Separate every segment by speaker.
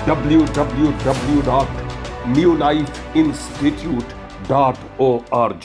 Speaker 1: www.newlifeinstitute.org।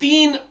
Speaker 1: 3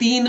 Speaker 1: 3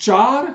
Speaker 1: 4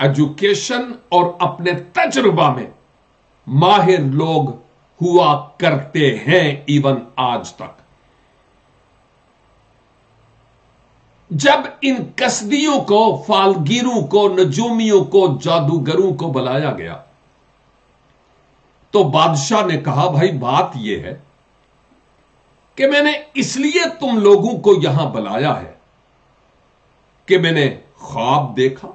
Speaker 1: education اور اپنے تجربہ میں ماہر لوگ ہوا کرتے ہیں ایون آج تک. جب ان کسبیوں کو، فالگیروں کو، نجومیوں کو، جادوگروں کو بلایا گیا تو بادشاہ نے کہا بھائی بات یہ ہے کہ میں نے اس لیے تم لوگوں کو یہاں بلایا ہے کہ میں نے خواب دیکھا،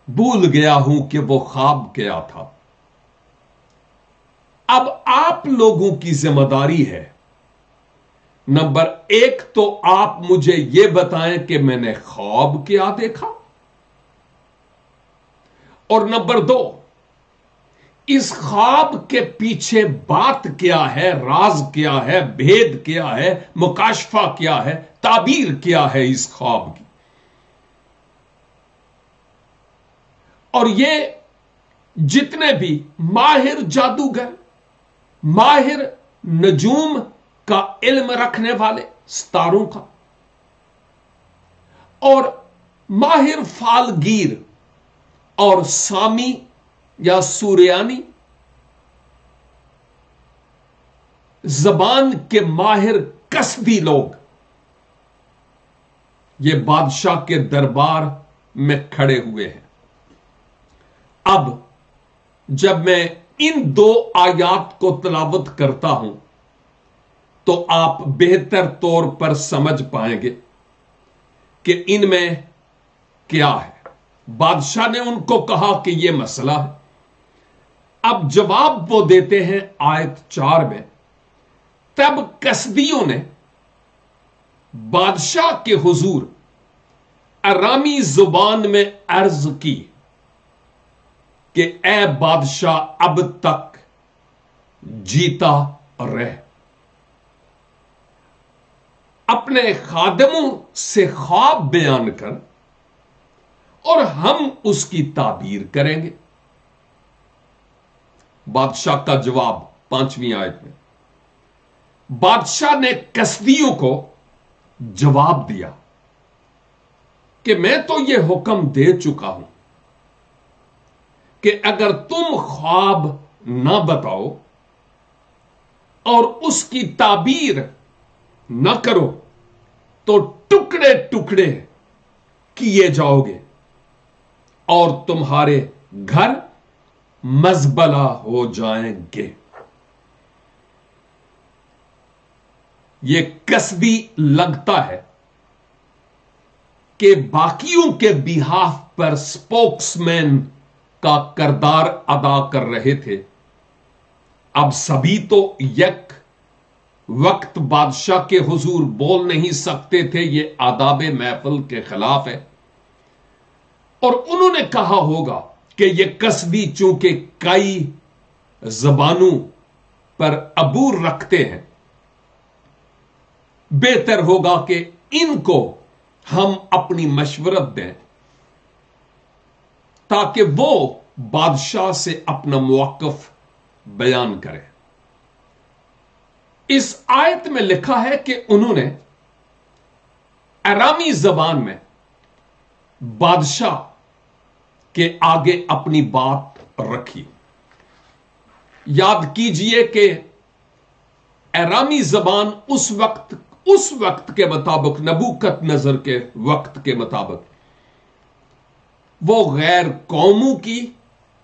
Speaker 1: بھول گیا ہوں کہ وہ خواب کیا تھا. اب آپ لوگوں کی ذمہ داری ہے، نمبر 1 تو آپ مجھے یہ بتائیں کہ میں نے خواب کیا دیکھا، اور نمبر 2 اس خواب کے پیچھے بات کیا ہے، راز کیا ہے، بھید کیا ہے، مکاشفہ کیا ہے، تعبیر کیا ہے اس خواب کی. اور یہ جتنے بھی ماہر جادوگر، ماہر نجوم کا علم رکھنے والے، ستاروں کا، اور ماہر فالگیر اور سامی یا سوریانی، زبان کے ماہر کسبی لوگ یہ بادشاہ کے دربار میں کھڑے ہوئے ہیں. اب جب میں ان 2 آیات کو تلاوت کرتا ہوں تو آپ بہتر طور پر سمجھ پائیں گے کہ ان میں کیا ہے. بادشاہ نے ان کو کہا کہ یہ مسئلہ ہے. اب جواب وہ دیتے ہیں آیت 4 میں. تب کسبیوں نے بادشاہ کے حضور ارامی زبان میں عرض کی کہ اے بادشاہ اب تک جیتا رہ، اپنے خادموں سے خواب بیان کر اور ہم اس کی تعبیر کریں گے. بادشاہ کا جواب 5ویں آیت میں. بادشاہ نے کسبیوں کو جواب دیا کہ میں تو یہ حکم دے چکا ہوں کہ اگر تم خواب نہ بتاؤ اور اس کی تعبیر نہ کرو تو ٹکڑے ٹکڑے کیے جاؤ گے اور تمہارے گھر مزبلہ ہو جائیں گے. یہ کسبی لگتا ہے کہ باقیوں کے بیہاف پر سپوکس مین کا کردار ادا کر رہے تھے. اب سبھی تو یک وقت بادشاہ کے حضور بول نہیں سکتے تھے، یہ آداب محفل کے خلاف ہے. اور انہوں نے کہا ہوگا کہ یہ کسبی چونکہ کئی زبانوں پر عبور رکھتے ہیں، بہتر ہوگا کہ ان کو ہم اپنی مشورت دیں تاکہ وہ بادشاہ سے اپنا موقف بیان کریں. اس آیت میں لکھا ہے کہ انہوں نے ارامی زبان میں بادشاہ کے آگے اپنی بات رکھی. یاد کیجئے کہ ارامی زبان اس وقت کے مطابق، نبوکت نظر کے وقت کے مطابق، وہ غیر قوموں کی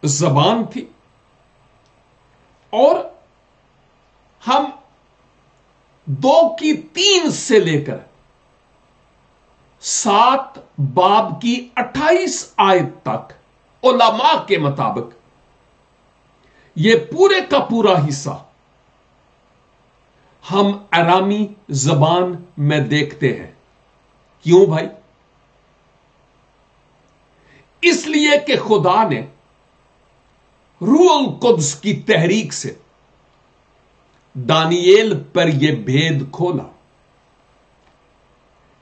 Speaker 1: زبان تھی. اور ہم 2:3 سے لے کر 7 باب کی 28 آیت تک علماء کے مطابق یہ پورے کا پورا حصہ ہم ارامی زبان میں دیکھتے ہیں. کیوں بھائی؟ اس لیے کہ خدا نے روح القدس کی تحریک سے دانییل پر یہ بھید کھولا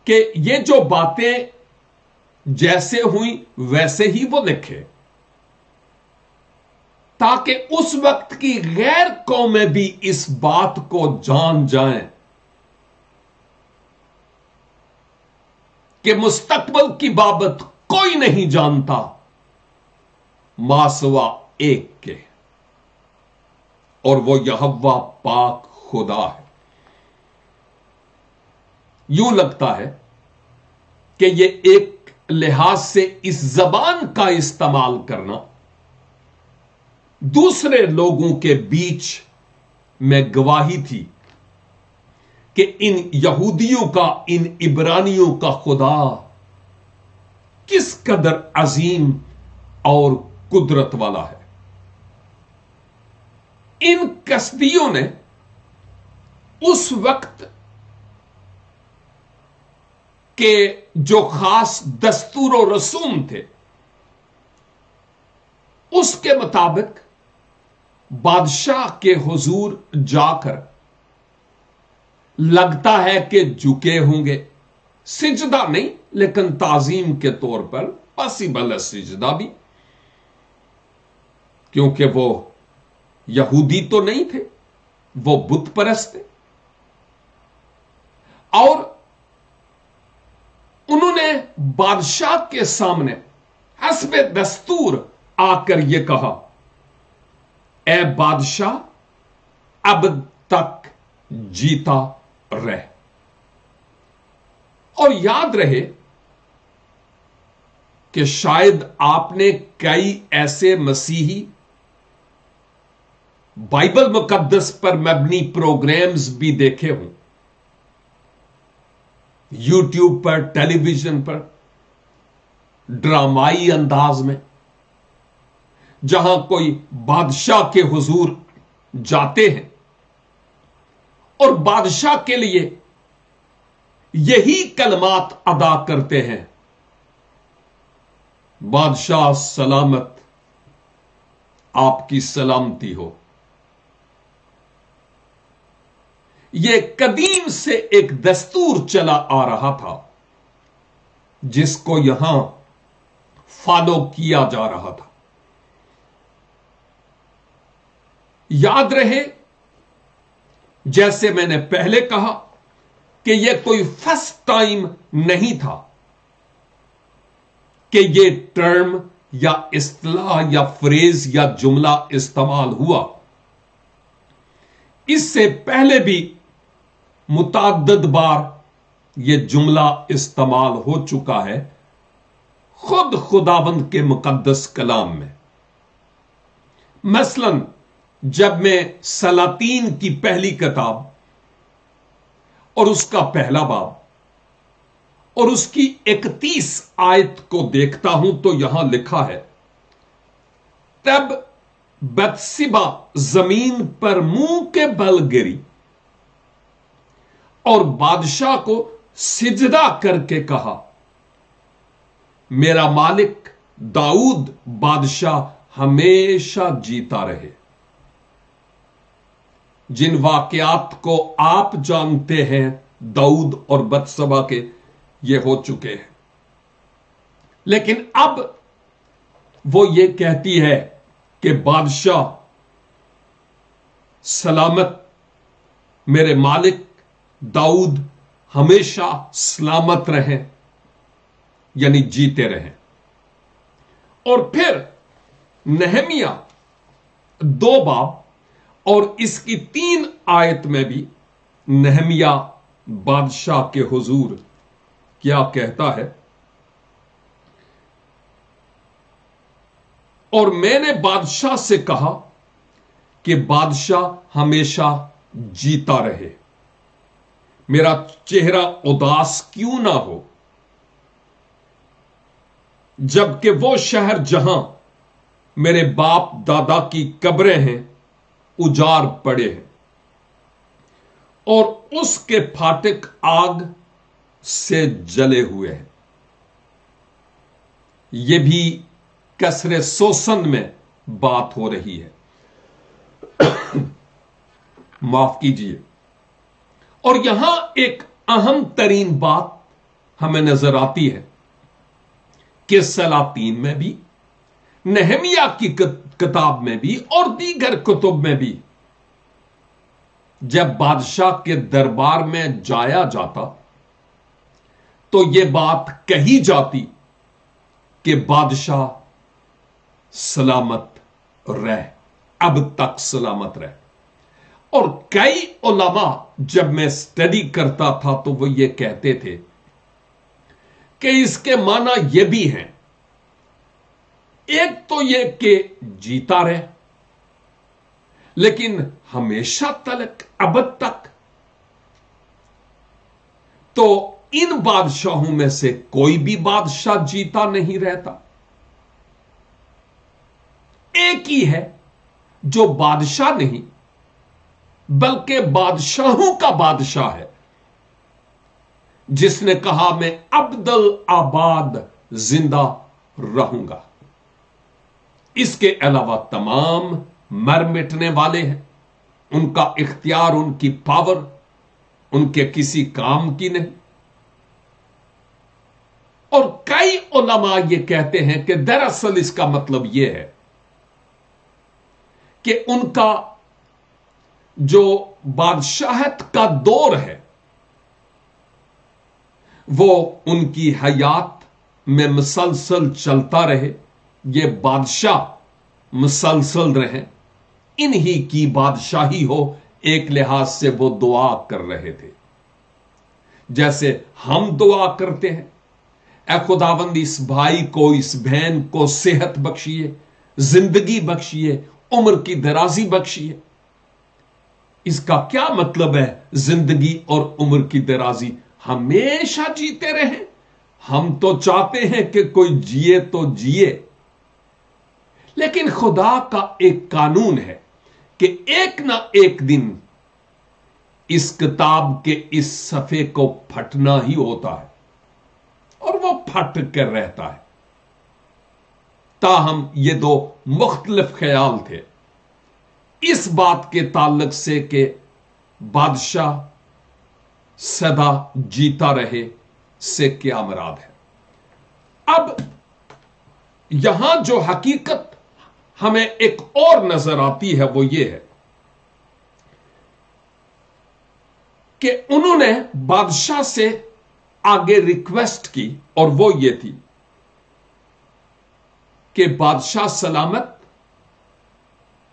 Speaker 1: کہ یہ جو باتیں جیسے ہوئیں ویسے ہی وہ لکھے، تاکہ اس وقت کی غیر قومیں بھی اس بات کو جان جائیں کہ مستقبل کی بابت کوئی نہیں جانتا ما سوا ایک کے، اور وہ یہوہ پاک خدا ہے۔ یوں لگتا ہے کہ یہ ایک لحاظ سے اس زبان کا استعمال کرنا دوسرے لوگوں کے بیچ میں گواہی تھی کہ ان یہودیوں کا، ان عبرانیوں کا خدا کس قدر عظیم اور قدرت والا ہے۔ ان کسدیوں نے اس وقت کے جو خاص دستور و رسوم تھے اس کے مطابق بادشاہ کے حضور جا کر لگتا ہے کہ جھکے ہوں گے، سجدہ نہیں لیکن تعظیم کے طور پر پاسبل ہے سجدہ بھی، کیونکہ وہ یہودی تو نہیں تھے، وہ بت پرست تھے، اور انہوں نے بادشاہ کے سامنے حسب دستور آ کر یہ کہا، اے بادشاہ اب تک جیتا رہ۔ اور یاد رہے کہ شاید آپ نے کئی ایسے مسیحی بائبل مقدس پر مبنی پروگرامز بھی دیکھے ہوں، یوٹیوب پر، ٹیلی ویژن پر، ڈرامائی انداز میں، جہاں کوئی بادشاہ کے حضور جاتے ہیں اور بادشاہ کے لیے یہی کلمات ادا کرتے ہیں، بادشاہ سلامت، آپ کی سلامتی ہو۔ یہ قدیم سے ایک دستور چلا آ رہا تھا جس کو یہاں فالو کیا جا رہا تھا۔ یاد رہے، جیسے میں نے پہلے کہا کہ یہ کوئی فرسٹ ٹائم نہیں تھا کہ یہ ٹرم یا اصطلاح یا فریز یا جملہ استعمال ہوا۔ اس سے پہلے بھی متعدد بار یہ جملہ استعمال ہو چکا ہے خود خداوند کے مقدس کلام میں۔ مثلاً جب میں سلاطین کی پہلی کتاب اور اس کا پہلا باب اور اس کی 31 آیت کو دیکھتا ہوں تو یہاں لکھا ہے، تب بتسبا زمین پر منہ کے بل گری اور بادشاہ کو سجدہ کر کے کہا، میرا مالک داؤد بادشاہ ہمیشہ جیتا رہے۔ جن واقعات کو آپ جانتے ہیں داؤد اور بتسبا کے، یہ ہو چکے ہیں، لیکن اب وہ یہ کہتی ہے کہ بادشاہ سلامت، میرے مالک داؤد ہمیشہ سلامت رہیں، یعنی جیتے رہیں۔ اور پھر نہمیہ 2 باب اور اس کی 3 آیت میں بھی نہمیہ بادشاہ کے حضور کیا کہتا ہے، اور میں نے بادشاہ سے کہا کہ بادشاہ ہمیشہ جیتا رہے، میرا چہرہ اداس کیوں نہ ہو، جبکہ وہ شہر جہاں میرے باپ دادا کی قبریں ہیں اجاڑ پڑے ہیں، اور اس کے پھاٹک آگ سے جلے ہوئے ہیں۔ یہ بھی کسر سوسن میں بات ہو رہی ہے، معاف کیجیے۔ اور یہاں ایک اہم ترین بات ہمیں نظر آتی ہے کہ سلاطین میں بھی، نہمیہ کی کتاب میں بھی اور دیگر کتب میں بھی جب بادشاہ کے دربار میں جایا جاتا تو یہ بات کہی جاتی کہ بادشاہ سلامت رہ، اب تک سلامت رہ۔ اور کئی علماء جب میں اسٹڈی کرتا تھا تو وہ یہ کہتے تھے کہ اس کے معنی یہ بھی ہیں، ایک تو یہ کہ جیتا رہے، لیکن ہمیشہ تلک، ابد تک، تو ان بادشاہوں میں سے کوئی بھی بادشاہ جیتا نہیں رہتا۔ ایک ہی ہے جو بادشاہ نہیں بلکہ بادشاہوں کا بادشاہ ہے، جس نے کہا میں ابدل آباد زندہ رہوں گا۔ اس کے علاوہ تمام مر مٹنے والے ہیں، ان کا اختیار، ان کی پاور ان کے کسی کام کی نہیں۔ اور کئی علماء یہ کہتے ہیں کہ دراصل اس کا مطلب یہ ہے کہ ان کا جو بادشاہت کا دور ہے وہ ان کی حیات میں مسلسل چلتا رہے، یہ بادشاہ مسلسل رہے، انہی کی بادشاہی ہو۔ ایک لحاظ سے وہ دعا کر رہے تھے، جیسے ہم دعا کرتے ہیں، اے خداوند اس بھائی کو، اس بہن کو صحت بخشیے، زندگی بخشیے، عمر کی درازی بخشیے۔ اس کا کیا مطلب ہے زندگی اور عمر کی درازی؟ ہمیشہ جیتے رہیں؟ ہم تو چاہتے ہیں کہ کوئی جیے تو جیے، لیکن خدا کا ایک قانون ہے کہ ایک نہ ایک دن اس کتاب کے اس صفحے کو پھٹنا ہی ہوتا ہے، اور وہ پھٹ کر رہتا ہے۔ تاہم یہ دو مختلف خیال تھے اس بات کے تعلق سے کہ بادشاہ سدا جیتا رہے سے کیا مراد ہے۔ اب یہاں جو حقیقت ہمیں ایک اور نظر آتی ہے وہ یہ ہے کہ انہوں نے بادشاہ سے آگے ریکویسٹ کی، اور وہ یہ تھی کہ بادشاہ سلامت،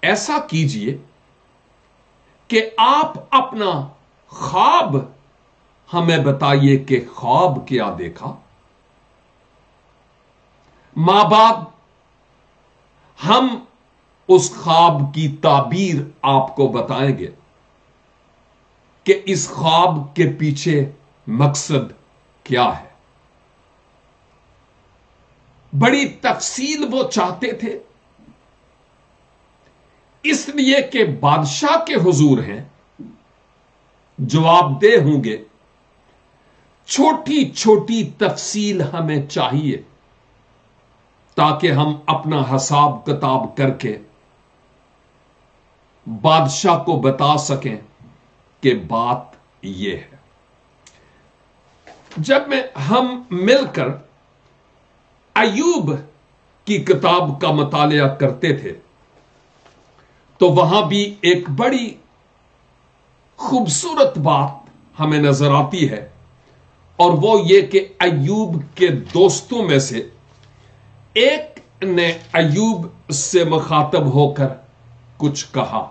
Speaker 1: ایسا کیجئے کہ آپ اپنا خواب ہمیں بتائیے کہ خواب کیا دیکھا، ماں بعد ہم اس خواب کی تعبیر آپ کو بتائیں گے کہ اس خواب کے پیچھے مقصد کیا ہے۔ بڑی تفصیل وہ چاہتے تھے، اس لیے کہ بادشاہ کے حضور ہیں، جواب دہ ہوں گے۔ چھوٹی چھوٹی تفصیل ہمیں چاہیے تاکہ ہم اپنا حساب کتاب کر کے بادشاہ کو بتا سکیں کہ بات یہ ہے۔ جب ہم مل کر ایوب کی کتاب کا مطالعہ کرتے تھے تو وہاں بھی ایک بڑی خوبصورت بات ہمیں نظر آتی ہے، اور وہ یہ کہ ایوب کے دوستوں میں سے ایک نے ایوب سے مخاطب ہو کر کچھ کہا۔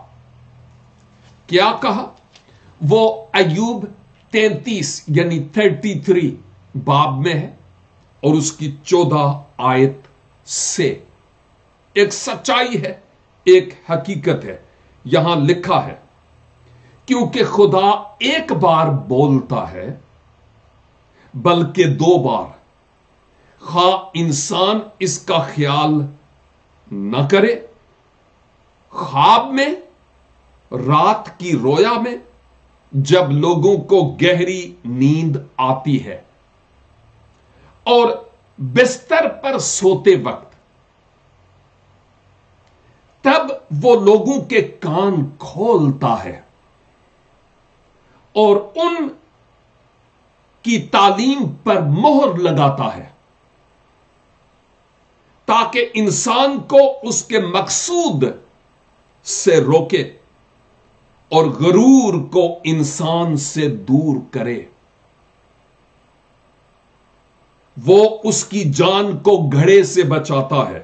Speaker 1: کیا کہا؟ وہ ایوب 33 یعنی 33 باب میں ہے، اور اس کی 14 آیت سے ایک سچائی ہے، ایک حقیقت ہے۔ یہاں لکھا ہے، کیونکہ خدا ایک بار بولتا ہے بلکہ 2 بار، خواہ انسان اس کا خیال نہ کرے۔ خواب میں، رات کی رویا میں، جب لوگوں کو گہری نیند آتی ہے، اور بستر پر سوتے وقت، تب وہ لوگوں کے کان کھولتا ہے اور ان کی تعلیم پر مہر لگاتا ہے، تاکہ انسان کو اس کے مقصود سے روکے اور غرور کو انسان سے دور کرے۔ وہ اس کی جان کو گھڑے سے بچاتا ہے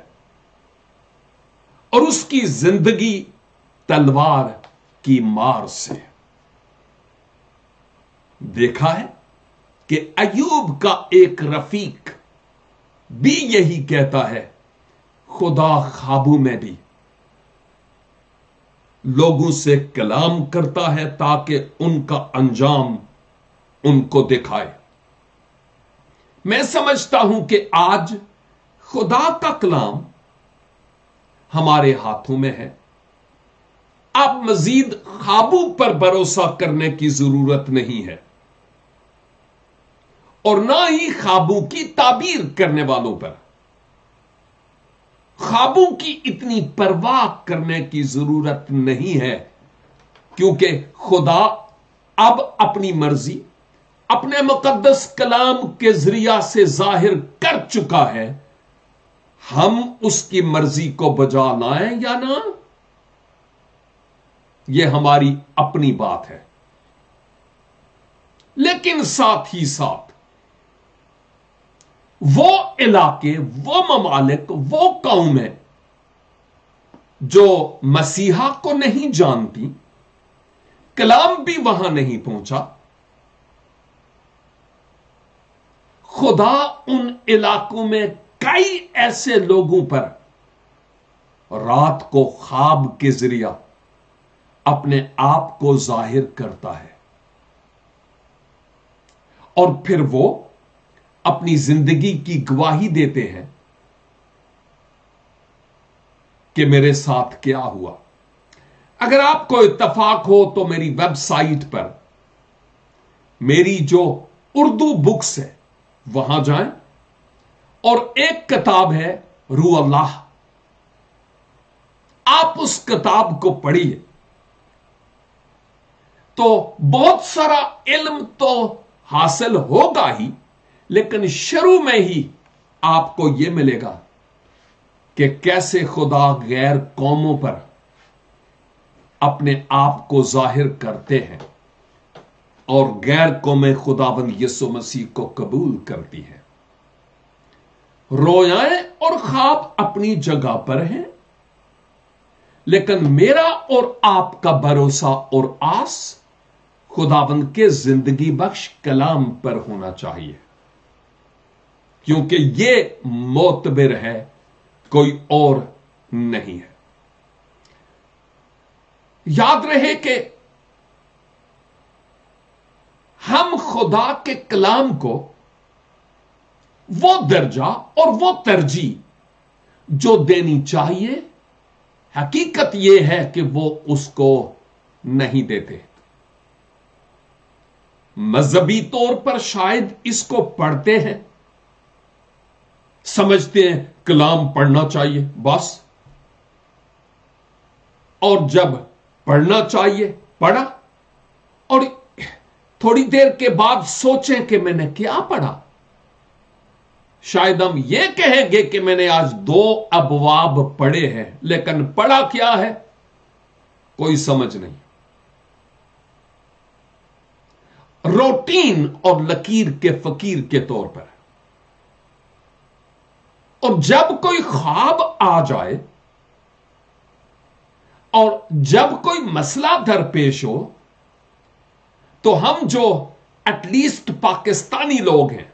Speaker 1: اور اس کی زندگی تلوار کی مار سے۔ دیکھا ہے کہ ایوب کا ایک رفیق بھی یہی کہتا ہے، خدا خوابوں میں بھی لوگوں سے کلام کرتا ہے تاکہ ان کا انجام ان کو دکھائے۔ میں سمجھتا ہوں کہ آج خدا کا کلام ہمارے ہاتھوں میں ہے۔ اب مزید خوابوں پر بھروسہ کرنے کی ضرورت نہیں ہے، اور نہ ہی خوابوں کی تعبیر کرنے والوں پر خوابوں کی اتنی پرواہ کرنے کی ضرورت نہیں ہے، کیونکہ خدا اب اپنی مرضی اپنے مقدس کلام کے ذریعہ سے ظاہر کر چکا ہے۔ ہم اس کی مرضی کو بجا لائیں یا نہ، یہ ہماری اپنی بات ہے، لیکن ساتھ ہی ساتھ وہ علاقے، وہ ممالک، وہ قومیں جو مسیحا کو نہیں جانتی، کلام بھی وہاں نہیں پہنچا، خدا ان علاقوں میں کئی ایسے لوگوں پر رات کو خواب کے ذریعہ اپنے آپ کو ظاہر کرتا ہے، اور پھر وہ اپنی زندگی کی گواہی دیتے ہیں کہ میرے ساتھ کیا ہوا۔ اگر آپ کو اتفاق ہو تو میری ویب سائٹ پر میری جو اردو بکس ہے وہاں جائیں، اور ایک کتاب ہے روح اللہ، آپ اس کتاب کو پڑھیے تو بہت سارا علم تو حاصل ہوگا ہی، لیکن شروع میں ہی آپ کو یہ ملے گا کہ کیسے خدا غیر قوموں پر اپنے آپ کو ظاہر کرتے ہیں اور غیر قومیں خداوند یسوع مسیح کو قبول کرتی ہیں۔ رویائیں اور خواب اپنی جگہ پر ہیں، لیکن میرا اور آپ کا بھروسہ اور آس خداوند کے زندگی بخش کلام پر ہونا چاہیے، کیونکہ یہ معتبر ہے، کوئی اور نہیں ہے۔ یاد رہے کہ ہم خدا کے کلام کو وہ درجہ اور وہ ترجیح جو دینی چاہیے، حقیقت یہ ہے کہ وہ اس کو نہیں دیتے۔ مذہبی طور پر شاید اس کو پڑھتے ہیں، سمجھتے ہیں کلام پڑھنا چاہیے بس، اور جب پڑھنا چاہیے پڑھا، اور تھوڑی دیر کے بعد سوچیں کہ میں نے کیا پڑھا۔ شاید ہم یہ کہیں گے کہ میں نے آج 2 ابواب پڑھے ہیں، لیکن پڑھا کیا ہے کوئی سمجھ نہیں۔ روٹین اور لکیر کے فقیر کے طور پر، اور جب کوئی خواب آ جائے اور جب کوئی مسئلہ درپیش ہو تو ہم جو ایٹ لیسٹ پاکستانی لوگ ہیں،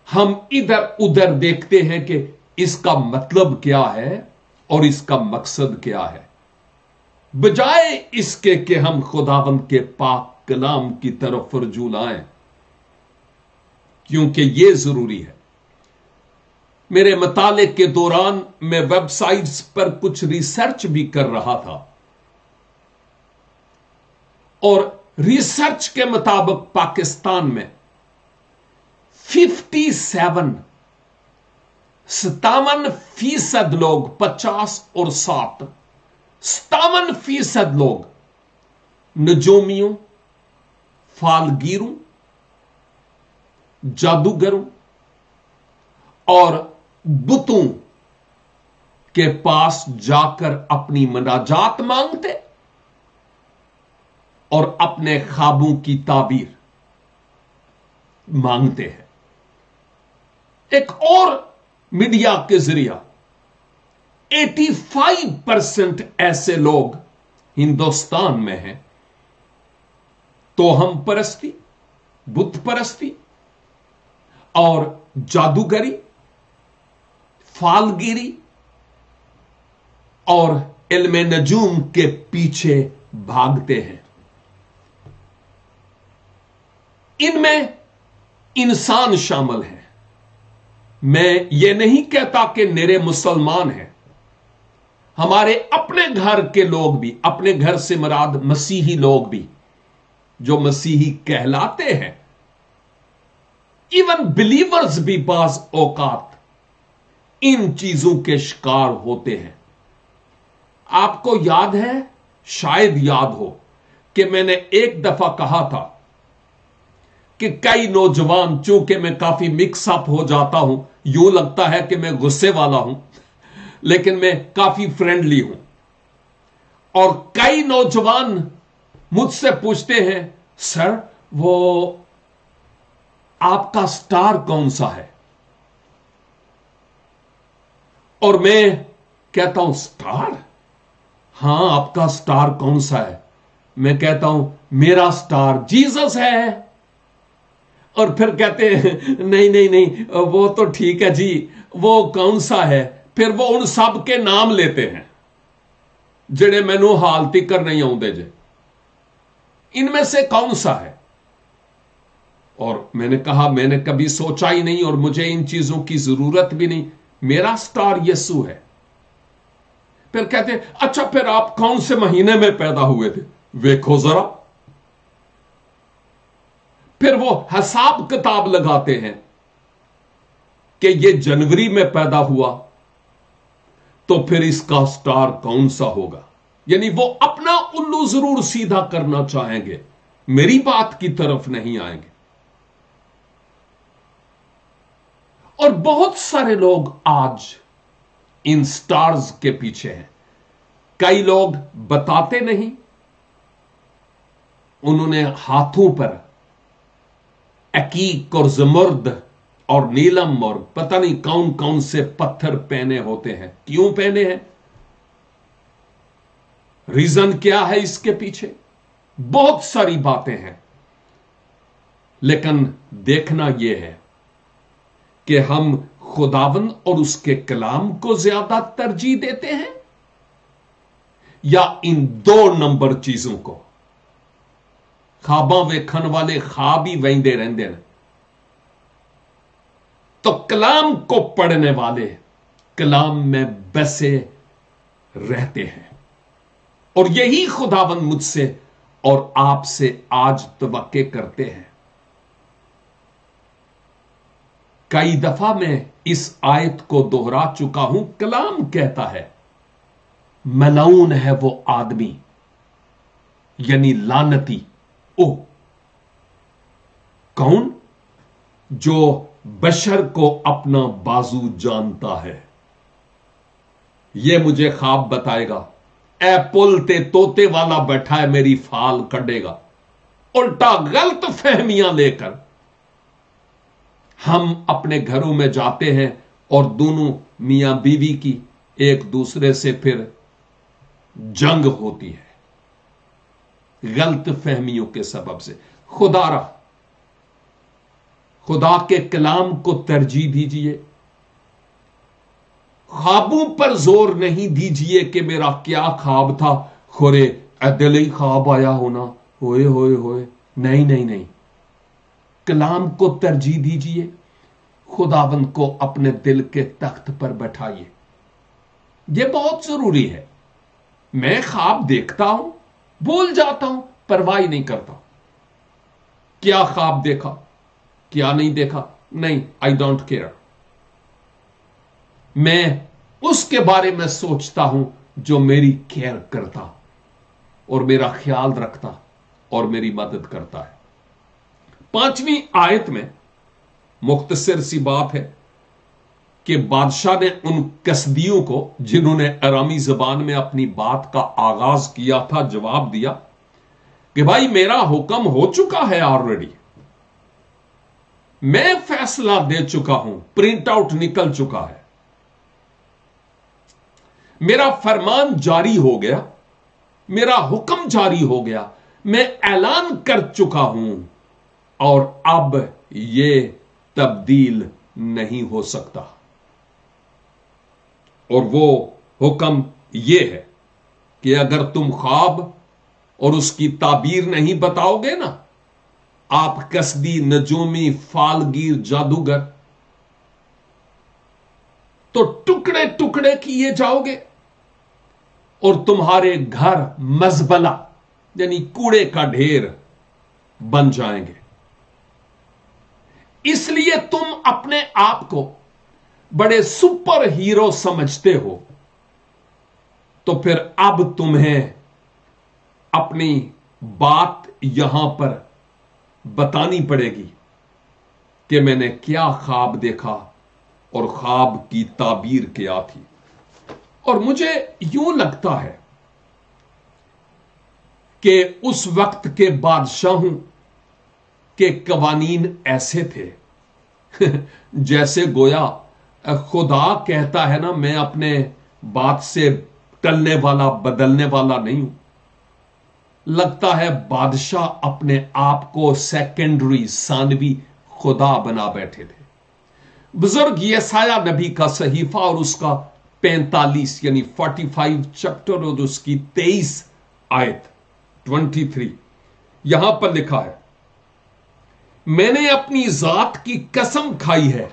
Speaker 1: ہم ادھر ادھر دیکھتے ہیں کہ اس کا مطلب کیا ہے اور اس کا مقصد کیا ہے، بجائے اس کے کہ ہم خداوند کے پاک کلام کی طرف رجوع لائیں، کیونکہ یہ ضروری ہے۔ میرے مطالعے کے دوران میں ویب سائٹس پر کچھ ریسرچ بھی کر رہا تھا، اور ریسرچ کے مطابق پاکستان میں 57% لوگ، 50 اور 7، 57% لوگ نجومیوں، فالگیروں، جادوگروں اور بتوں کے پاس جا کر اپنی مناجات مانگتے اور اپنے خوابوں کی تعبیر مانگتے ہیں۔ ایک اور میڈیا کے ذریعہ 85% ایسے لوگ ہندوستان میں ہیں توہم پرستی، بت پرستی اور جادوگری، فالگیری اور علم نجوم کے پیچھے بھاگتے ہیں۔ ان میں انسان شامل ہے۔ میں یہ نہیں کہتا کہ نرے مسلمان ہیں، ہمارے اپنے گھر کے لوگ بھی، اپنے گھر سے مراد مسیحی لوگ بھی جو مسیحی کہلاتے ہیں، ایون بلیورز بھی بعض اوقات ان چیزوں کے شکار ہوتے ہیں۔ آپ کو یاد ہے، شاید یاد ہو، کہ میں نے ایک دفعہ کہا تھا کہ کئی نوجوان، چونکہ میں کافی مکس اپ ہو جاتا ہوں، یوں لگتا ہے کہ میں غصے والا ہوں، لیکن میں کافی فرینڈلی ہوں، اور کئی نوجوان مجھ سے پوچھتے ہیں، سر وہ آپ کا سٹار کون سا ہے؟ اور میں کہتا ہوں سٹار؟ ہاں، آپ کا سٹار کون سا ہے؟ میں کہتا ہوں میرا سٹار جیسس ہے۔ اور پھر کہتے ہیں نہیں نہیں نہیں، وہ تو ٹھیک ہے جی، وہ کون سا ہے؟ پھر وہ ان سب کے نام لیتے ہیں جڑے مینوں حال تکر نہیں آؤندے جے، ان میں سے کون سا ہے؟ اور میں نے کہا میں نے کبھی سوچا ہی نہیں، اور مجھے ان چیزوں کی ضرورت بھی نہیں، میرا سٹار یسوع ہے۔ پھر کہتے ہیں اچھا پھر آپ کون سے مہینے میں پیدا ہوئے تھے؟ ویکھو ذرا۔ پھر وہ حساب کتاب لگاتے ہیں کہ یہ جنوری میں پیدا ہوا تو پھر اس کا سٹار کون سا ہوگا؟ یعنی وہ اپنا الو ضرور سیدھا کرنا چاہیں گے، میری بات کی طرف نہیں آئیں گے۔ اور بہت سارے لوگ آج ان سٹارز کے پیچھے ہیں۔ کئی لوگ بتاتے نہیں، انہوں نے ہاتھوں پر عقیق اور زمرد اور نیلم اور پتہ نہیں کون کون سے پتھر پہنے ہوتے ہیں۔ کیوں پہنے ہیں؟ ریزن کیا ہے اس کے پیچھے؟ بہت ساری باتیں ہیں، لیکن دیکھنا یہ ہے کہ ہم خداوند اور اس کے کلام کو زیادہ ترجیح دیتے ہیں یا ان 2 نمبر چیزوں کو؟ خواباں ویکھن والے خواب ہی ویندے رہندے ہیں، تو کلام کو پڑھنے والے کلام میں بسے رہتے ہیں۔ اور یہی خداوند مجھ سے اور آپ سے آج توقع کرتے ہیں۔ کئی دفعہ میں اس آیت کو دہرا چکا ہوں، کلام کہتا ہے ملعون ہے وہ آدمی، یعنی لعنتی۔ کون؟ جو بشر کو اپنا بازو جانتا ہے۔ یہ مجھے خواب بتائے گا، اے پل تے توتے والا بیٹھا ہے میری فال کڈے گا۔ الٹا غلط فہمیاں لے کر ہم اپنے گھروں میں جاتے ہیں اور دونوں میاں بیوی کی ایک دوسرے سے پھر جنگ ہوتی ہے غلط فہمیوں کے سبب سے۔ خدا کے کلام کو ترجیح دیجئے، خوابوں پر زور نہیں دیجئے کہ میرا کیا خواب تھا، خورے دل ہی خواب آیا ہونا، ہوئے ہوئے ہوئے، نہیں نہیں نہیں، کلام کو ترجیح دیجئے، خداوند کو اپنے دل کے تخت پر بٹھائیے۔ یہ بہت ضروری ہے۔ میں خواب دیکھتا ہوں، بھول جاتا ہوں، پرواہ نہیں کرتا، کیا خواب دیکھا کیا نہیں دیکھا، نہیں، آئی ڈونٹ کیئر۔ میں اس کے بارے میں سوچتا ہوں جو میری کیئر کرتا اور میرا خیال رکھتا اور میری مدد کرتا ہے۔ 5ویں آیت میں مختصر سی بات ہے کہ بادشاہ نے ان کسدیوں کو جنہوں نے ارامی زبان میں اپنی بات کا آغاز کیا تھا جواب دیا کہ بھائی میرا حکم ہو چکا ہے آلریڈی، میں فیصلہ دے چکا ہوں، پرنٹ آؤٹ نکل چکا ہے، میرا فرمان جاری ہو گیا، میرا حکم جاری ہو گیا، میں اعلان کر چکا ہوں، اور اب یہ تبدیل نہیں ہو سکتا۔ اور وہ حکم یہ ہے کہ اگر تم خواب اور اس کی تعبیر نہیں بتاؤ گے نا، آپ کسبی، نجومی، فالگیر، جادوگر، تو ٹکڑے ٹکڑے کیے جاؤ گے اور تمہارے گھر مزبلہ یعنی کوڑے کا ڈھیر بن جائیں گے۔ اس لیے تم اپنے آپ کو بڑے سپر ہیرو سمجھتے ہو، تو پھر اب تمہیں اپنی بات یہاں پر بتانی پڑے گی کہ میں نے کیا خواب دیکھا اور خواب کی تعبیر کیا تھی۔ اور مجھے یوں لگتا ہے کہ اس وقت کے بادشاہوں کے قوانین ایسے تھے جیسے گویا خدا کہتا ہے نا، میں اپنے بات سے ٹلنے والا، بدلنے والا نہیں ہوں۔ لگتا ہے بادشاہ اپنے آپ کو سیکنڈری، ثانوی خدا بنا بیٹھے تھے۔ بزرگ یسایہ نبی کا صحیفہ اور اس کا 45 یعنی 45 چیپٹر اور اس کی 23 آیت 23 یہاں پر لکھا ہے، میں نے اپنی ذات کی قسم کھائی ہے،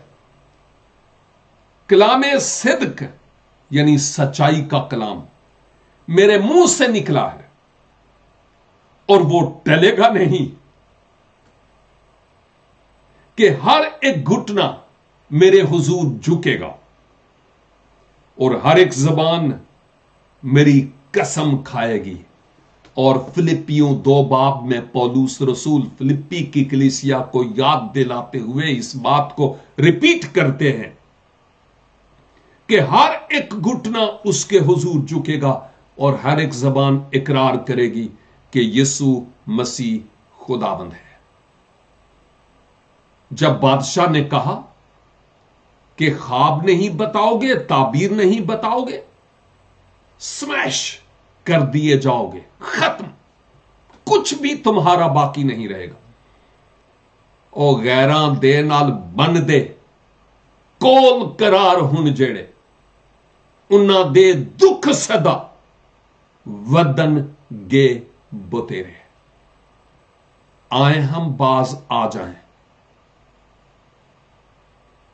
Speaker 1: کلام صدق یعنی سچائی کا کلام میرے منہ سے نکلا ہے اور وہ ٹلے گا نہیں، کہ ہر ایک گھٹنا میرے حضور جھکے گا اور ہر ایک زبان میری قسم کھائے گی۔ اور فلپیوں 2 باب میں پولوس رسول فلپی کی کلیسیا کو یاد دلاتے ہوئے اس بات کو ریپیٹ کرتے ہیں کہ ہر ایک گھٹنا اس کے حضور جھکے گا اور ہر ایک زبان اقرار کرے گی کہ یسوع مسیح خداوند ہے۔ جب بادشاہ نے کہا کہ خواب نہیں بتاؤ گے، تعبیر نہیں بتاؤ گے، سمیش کر دیے جاؤ گے، ختم، کچھ بھی تمہارا باقی نہیں رہے گا۔ او غیراں دے نال بن دے، کول قرار ہن جڑے، انہاں دے دکھ سدا ودن گے بتیرے۔ آئیں ہم باز آ جائیں،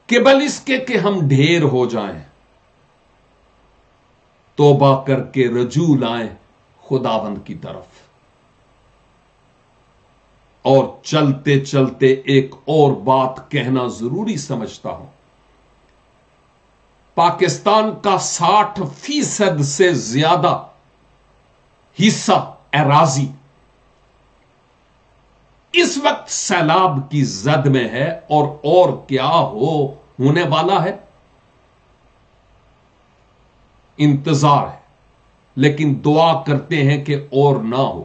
Speaker 1: قبل اس کے کہ ہم ڈھیر ہو جائیں، توبہ کر کے رجوع لائیں خداوند کی طرف۔ اور چلتے چلتے ایک اور بات کہنا ضروری سمجھتا ہوں، پاکستان کا 60% سے زیادہ حصہ اراضی اس وقت سیلاب کی زد میں ہے، اور کیا ہونے والا ہے، انتظار ہے، لیکن دعا کرتے ہیں کہ اور نہ ہو۔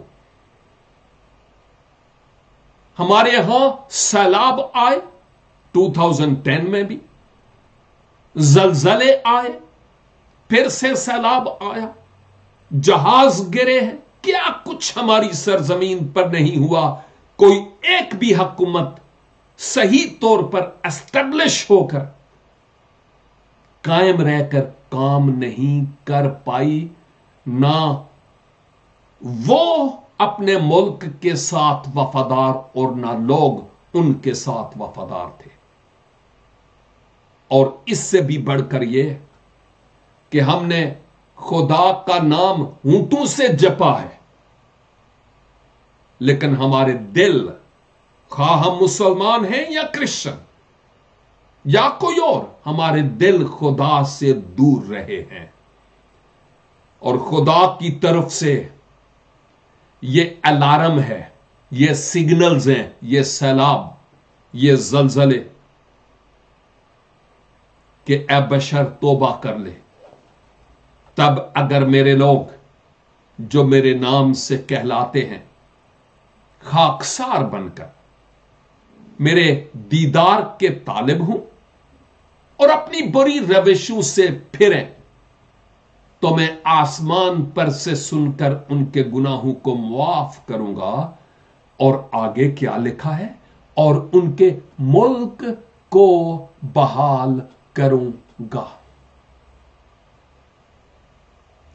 Speaker 1: ہمارے ہاں سیلاب آئے 2010 میں بھی، زلزلے آئے، پھر سے سیلاب آیا، جہاز گرے ہیں، کیا کچھ ہماری سرزمین پر نہیں ہوا۔ کوئی ایک بھی حکومت صحیح طور پر اسٹیبلش ہو کر، قائم رہ کر کام نہیں کر پائی، نہ وہ اپنے ملک کے ساتھ وفادار اور نہ لوگ ان کے ساتھ وفادار تھے۔ اور اس سے بھی بڑھ کر یہ کہ ہم نے خدا کا نام ہونٹوں سے جپا ہے، لیکن ہمارے دل، خواہ ہم مسلمان ہیں یا کرسچن یا کوئی اور، ہمارے دل خدا سے دور رہے ہیں۔ اور خدا کی طرف سے یہ الارم ہے، یہ سگنلز ہیں، یہ سیلاب، یہ زلزلے، کہ اے بشر توبہ کر لے۔ تب اگر میرے لوگ جو میرے نام سے کہلاتے ہیں خاکسار بن کر میرے دیدار کے طالب ہوں اور اپنی بری روشوں سے پھریں تو میں آسمان پر سے سن کر ان کے گناہوں کو معاف کروں گا. اور آگے کیا لکھا ہے؟ اور ان کے ملک کو بحال کروں گا.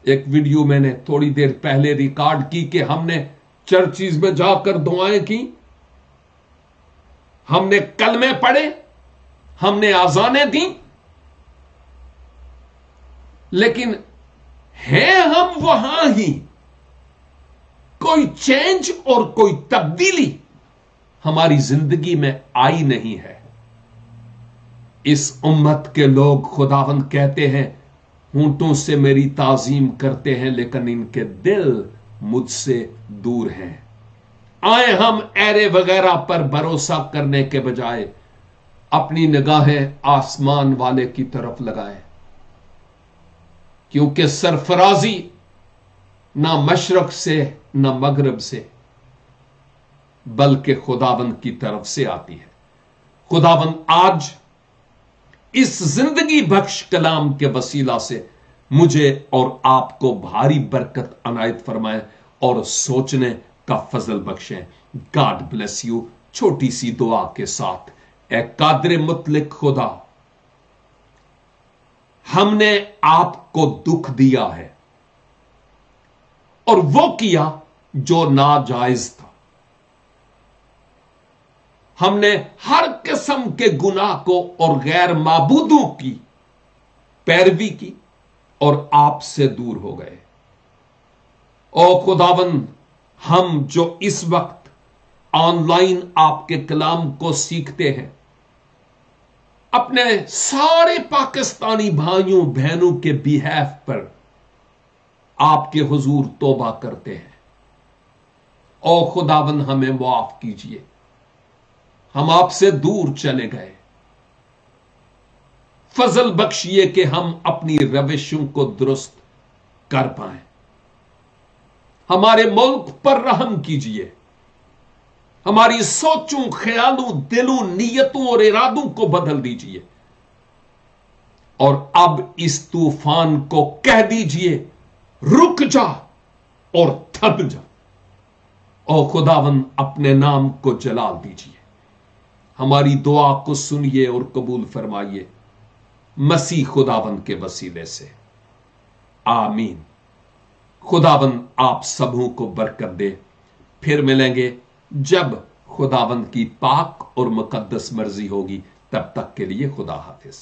Speaker 1: ایک ویڈیو میں نے تھوڑی دیر پہلے ریکارڈ کی کہ ہم نے چرچز میں جا کر دعائیں کی، ہم نے کلمے پڑھے، ہم نے آذانیں دیں، لیکن ہیں ہم وہاں ہی. کوئی چینج اور کوئی تبدیلی ہماری زندگی میں آئی نہیں ہے. اس امت کے لوگ خداوند کہتے ہیں ہونٹوں سے میری تعظیم کرتے ہیں لیکن ان کے دل مجھ سے دور ہیں. آئے ہم ایرے وغیرہ پر بھروسہ کرنے کے بجائے اپنی نگاہیں آسمان والے کی طرف لگائیں، کیونکہ سرفرازی نہ مشرق سے نہ مغرب سے بلکہ خداوند کی طرف سے آتی ہے. خداوند آج اس زندگی بخش کلام کے وسیلہ سے مجھے اور آپ کو بھاری برکت عنایت فرمائے اور سوچنے کا فضل بخشیں. God bless you. چھوٹی سی دعا کے ساتھ. اے قادر مطلق خدا، ہم نے آپ کو دکھ دیا ہے اور وہ کیا جو ناجائز تھا. ہم نے ہر قسم کے گناہ کو اور غیر معبودوں کی پیروی کی اور آپ سے دور ہو گئے. او خداوند، ہم جو اس وقت آن لائن آپ کے کلام کو سیکھتے ہیں، اپنے سارے پاکستانی بھائیوں بہنوں کے بیہیف پر آپ کے حضور توبہ کرتے ہیں. او خداوند، ہمیں معاف کیجئے، ہم آپ سے دور چلے گئے. فضل بخشیے کہ ہم اپنی روشوں کو درست کر پائیں. ہمارے ملک پر رحم کیجئے، ہماری سوچوں، خیالوں، دلوں، نیتوں اور ارادوں کو بدل دیجئے. اور اب اس طوفان کو کہہ دیجئے رک جا اور تھم جا. او خداوند، اپنے نام کو جلال دیجئے. ہماری دعا کو سنیے اور قبول فرمائیے مسیح خداوند کے وسیلے سے. آمین. خداوند آپ سبوں کو برکت دے. پھر ملیں گے جب خداوند کی پاک اور مقدس مرضی ہوگی. تب تک کے لیے خدا حافظ.